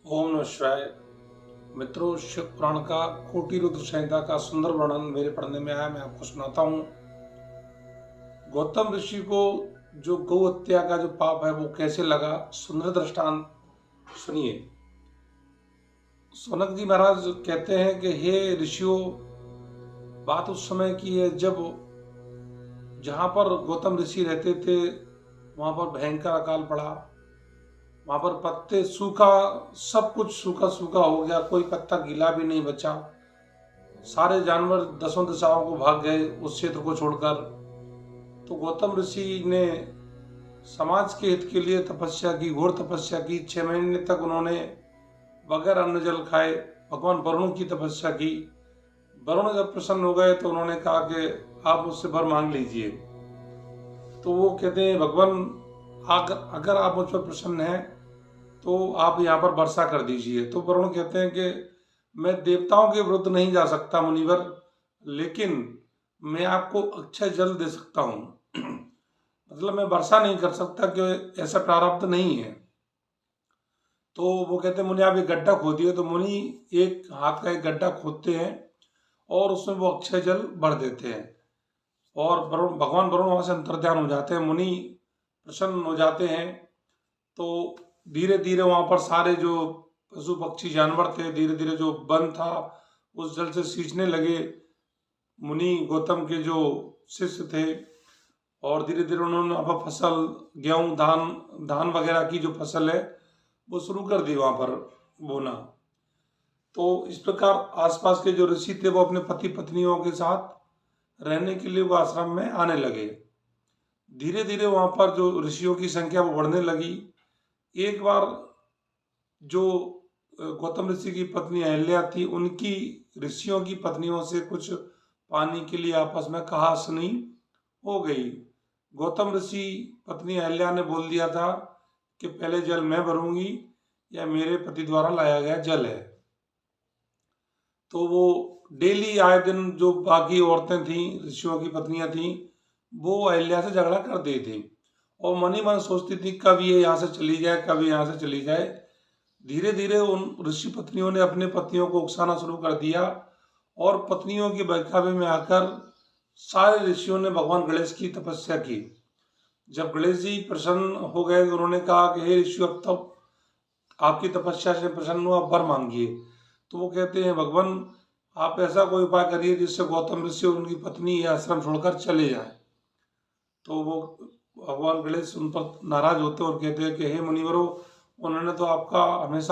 ओम नमः शिवाय। मित्रों, शिव पुराण का कोटि रुद्र संहिता का सुंदर वर्णन मेरे पढ़ने में आया, मैं आपको सुनाता हूँ। गौतम ऋषि को जो गौ हत्या का जो पाप है वो कैसे लगा, सुंदर दृष्टांत सुनिए। सौनक जी महाराज कहते हैं कि हे ऋषियों, बात उस समय की है जब जहां पर गौतम ऋषि रहते थे वहां पर भयंकर अकाल पड़ा। वहां पर पत्ते सूखा, सब कुछ सूखा सूखा हो गया, कोई पत्ता गीला भी नहीं बचा। सारे जानवर दसों दिशाओं को भाग गए उस क्षेत्र को छोड़कर। तो गौतम ऋषि ने समाज के हित के लिए तपस्या की, घोर तपस्या की। 6 महीने तक उन्होंने बगैर अन्न जल खाए भगवान वरुण की तपस्या की। वरुण जब प्रसन्न हो गए तो उन्होंने कहा कि आप मुझसे वर मांग लीजिए। तो वो कहते हैं भगवान, अगर आप मुझ पर प्रसन्न हैं तो आप यहाँ पर वर्षा कर दीजिए। तो वरुण कहते हैं कि मैं देवताओं के विरुद्ध नहीं जा सकता मुनिवर, लेकिन मैं आपको अक्षय जल दे सकता हूँ। मतलब मैं वर्षा नहीं कर सकता कि ऐसा प्रारब्ध नहीं है। तो वो कहते हैं मुनि आप एक गड्ढा खोदिए। तो मुनि एक हाथ का एक गड्ढा खोदते हैं और उसमें वो अक्षय जल भर देते हैं और भगवान वरुण वहां से अंतर्ध्यान हो जाते हैं। मुनि प्रसन्न हो जाते हैं। तो धीरे धीरे वहां पर सारे जो पशु पक्षी जानवर थे, धीरे धीरे जो वन था उस जल से सींचने लगे। मुनि गौतम के जो शिष्य थे, और धीरे धीरे उन्होंने अब फसल, गेहूं, धान वगैरह की जो फसल है वो शुरू कर दी वहां पर बोना। तो इस प्रकार आसपास के जो ऋषि थे वो अपने पति पत्नियों के साथ रहने के लिए वो आश्रम में आने लगे। धीरे धीरे वहां पर जो ऋषियों की संख्या वो बढ़ने लगी। एक बार जो गौतम ऋषि की पत्नी अहल्या थी, उनकी ऋषियों की पत्नियों से कुछ पानी के लिए आपस में कहासुनी हो गई। गौतम ऋषि पत्नी अहल्या ने बोल दिया था कि पहले जल मैं भरूंगी या मेरे पति द्वारा लाया गया जल है। तो वो डेली आए दिन जो बाकी औरतें थीं, ऋषियों की पत्नियां थीं, वो अहल्या से झगड़ा कर दी थी और मन ही मन सोचती थी कब ये यहाँ से चली जाए, कब ये यहाँ से चली जाए। धीरे धीरे उन ऋषि पत्नियों ने अपने पतियों को उकसाना शुरू कर दिया और पत्नियों के बहकावे में आकर सारे ऋषियों ने भगवान गणेश की तपस्या की। जब गणेश जी प्रसन्न हो गए तो उन्होंने कहा कि हे ऋषि, अब तब आपकी तपस्या से प्रसन्न हो, आप वर मांगिए। तो वो कहते हैं भगवान, आप ऐसा कोई उपाय करिए जिससे गौतम ऋषि और उनकी पत्नी यह आश्रम छोड़कर चले जाए। तो वो भगवान गणेश उन पर नाराज होते और कहते हैं कि हे मुनिवरों, उन्होंने तो आपका हमेशा